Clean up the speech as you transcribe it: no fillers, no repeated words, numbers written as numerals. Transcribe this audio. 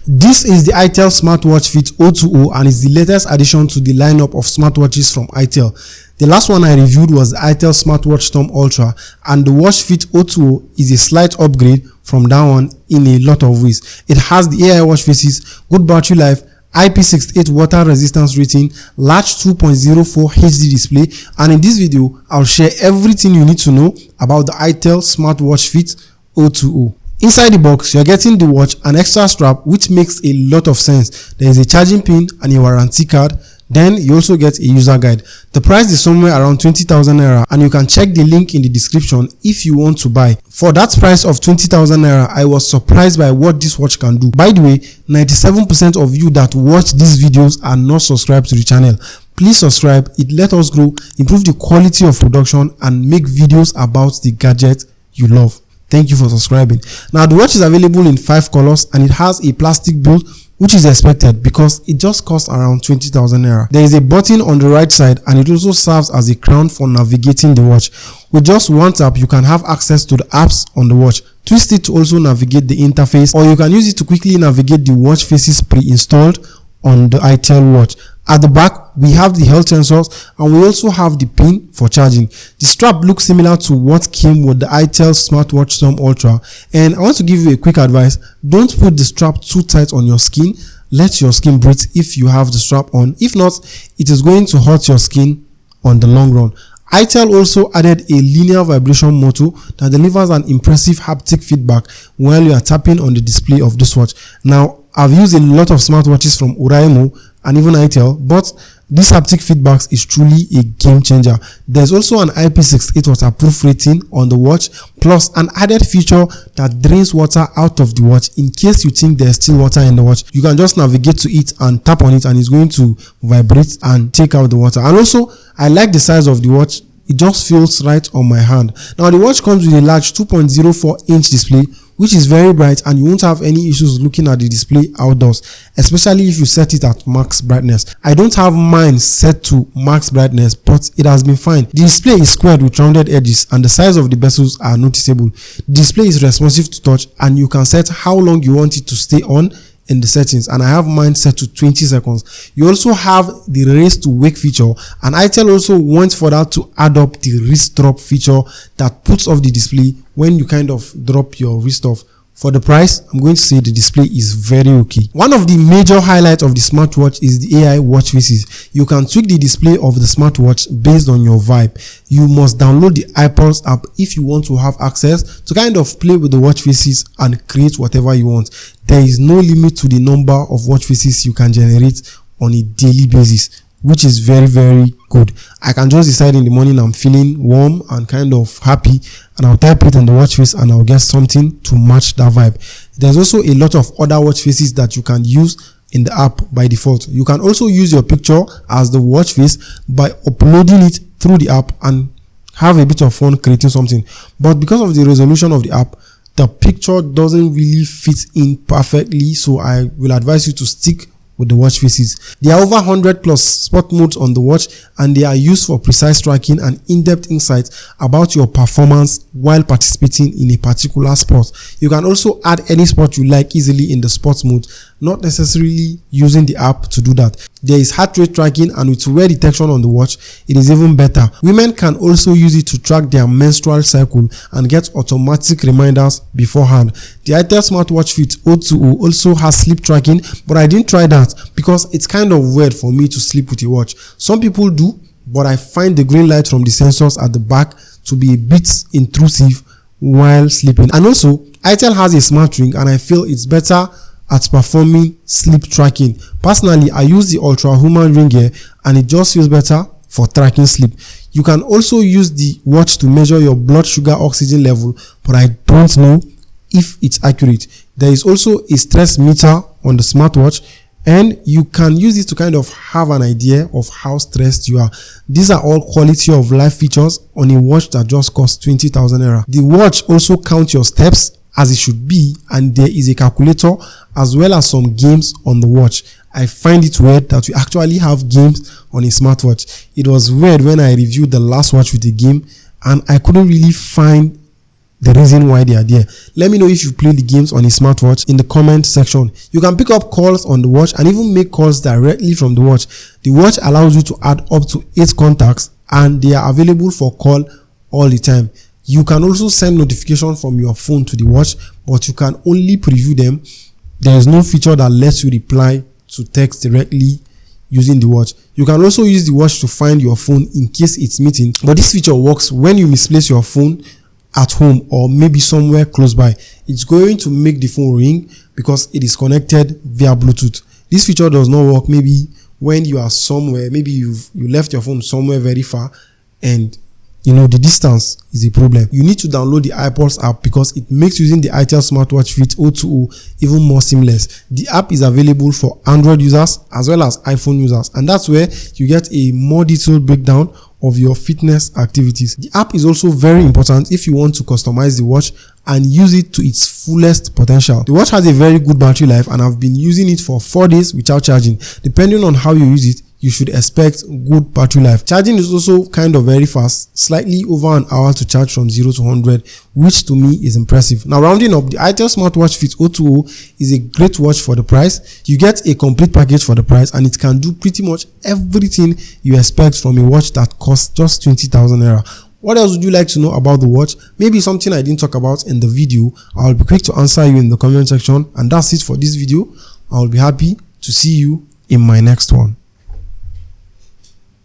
This is the Itel Smartwatch Fit O20 and is the latest addition to the lineup of smartwatches from Itel. The last one I reviewed was the Itel Smartwatch Storm Ultra, and the Watch Fit O20 is a slight upgrade from that one in a lot of ways. It has the AI watch faces, good battery life, IP68 water resistance rating, large 2.04 HD display, and in this video I'll share everything you need to know about the Itel Smartwatch Fit O20. Inside the box, you're getting the watch, an extra strap which makes a lot of sense. There is a charging pin and a warranty card. Then you also get a user guide. The price is somewhere around 20,000 naira, and you can check the link in the description if you want to buy. For that price of 20,000 naira, I was surprised by what this watch can do. By the way, 97% of you that watch these videos are not subscribed to the channel. Please subscribe. It lets us grow, improve the quality of production, and make videos about the gadget you love. Thank you for subscribing. Now, the watch is available in 5 colors and it has a plastic build, which is expected because it just costs around 20,000 naira. There is a button on the right side and it also serves as a crown for navigating the watch. With just one tap, you can have access to the apps on the watch. Twist it to also navigate the interface, or you can use it to quickly navigate the watch faces pre-installed on the Itel watch. At the back, we have the health sensors and we also have the pin for charging. The strap looks similar to what came with the Itel Smartwatch Storm Ultra, and I want to give you a quick advice. Don't put the strap too tight on your skin. Let your skin breathe if you have the strap on. If not, it is going to hurt your skin on the long run. Itel also added a linear vibration motor that delivers an impressive haptic feedback while you are tapping on the display of this watch. Now, I've used a lot of smartwatches from Oraimo and even Itel, but this haptic feedback is truly a game changer. There's also an IP68 waterproof rating on the watch, plus an added feature that drains water out of the watch. In case you think there's still water in the watch, you can just navigate to it and tap on it and it's going to vibrate and take out the water. And also, I like the size of the watch. It just feels right on my hand. Now, the watch comes with a large 2.04 inch display, which is very bright, and you won't have any issues looking at the display outdoors, especially if you set it at max brightness. I don't have mine set to max brightness, but it has been fine. The display is squared with rounded edges and the size of the bezels are noticeable. The display is responsive to touch and you can set how long you want it to stay on in the settings, and I have mine set to 20 seconds. You also have the raise to wake feature, and Itel also went for that to add up the wrist drop feature that puts off the display when you kind of drop your wrist off. For the price, I'm going to say the display is very okay. One of the major highlights of the smartwatch is the AI watch faces. You can tweak the display of the smartwatch based on your vibe. You must download the iPod app if you want to have access to kind of play with the watch faces and create whatever you want. There is no limit to the number of watch faces you can generate on a daily basis, which is very, very good. I can just decide in the morning I'm feeling warm and kind of happy, and I'll type it on the watch face and I'll get something to match that vibe. There's also a lot of other watch faces that you can use in the app by default. You can also use your picture as the watch face by uploading it through the app and have a bit of fun creating something. But because of the resolution of the app, the picture doesn't really fit in perfectly, so I will advise you to stick with the watch faces. There are over 100 plus sport modes on the watch, and they are used for precise tracking and in-depth insights about your performance while participating in a particular sport. You can also add any sport you like easily in the sports mode, not necessarily using the app to do that. There is heart rate tracking, and with wear detection on the watch, it is even better. Women can also use it to track their menstrual cycle and get automatic reminders beforehand. The Itel Smartwatch Fit O20 also has sleep tracking, but I didn't try that because it's kind of weird for me to sleep with a watch. Some people do, but I find the green light from the sensors at the back to be a bit intrusive while sleeping. And also, Itel has a smart ring, and I feel it's better at performing sleep tracking. Personally, I use the Ultra Human ring here and it just feels better for tracking sleep. You can also use the watch to measure your blood sugar oxygen level, but I don't know if it's accurate. There is also a stress meter on the smartwatch, and you can use it to kind of have an idea of how stressed you are. These are all quality of life features on a watch that just costs 20,000 naira. The watch also counts your steps as it should be, and there is a calculator as well as some games on the watch. I find it weird that we actually have games on a smartwatch. It was weird when I reviewed the last watch with a game and I couldn't really find the reason why they are there. Let me know if you play the games on a smartwatch in the comment section. You can pick up calls on the watch and even make calls directly from the watch. The watch allows you to add up to 8 contacts and they are available for call all the time. You can also send notifications from your phone to the watch, but you can only preview them. There is no feature that lets you reply to text directly using the watch. You can also use the watch to find your phone in case it's missing, but this feature works when you misplace your phone at home or maybe somewhere close by. It's going to make the phone ring because it is connected via Bluetooth. This feature does not work maybe when you are somewhere, maybe you left your phone somewhere very far and the distance is a problem. You need to download the iPod app because it makes using the Itel Smartwatch Fit O20 even more seamless. The app is available for Android users as well as iPhone users, and that's where you get a more detailed breakdown of your fitness activities. The app is also very important if you want to customize the watch and use it to its fullest potential. The watch has a very good battery life and I've been using it for 4 days without charging. Depending on how you use it, you should expect good battery life. Charging is also kind of very fast, slightly over an hour to charge from 0 to 100, which to me is impressive. Now, rounding up, the Itel Smartwatch Fit O20 is a great watch for the price. You get a complete package for the price and it can do pretty much everything you expect from a watch that costs just 20,000 naira. What else would you like to know about the watch? Maybe something I didn't talk about in the video. I'll be quick to answer you in the comment section. And that's it for this video. I'll be happy to see you in my next one.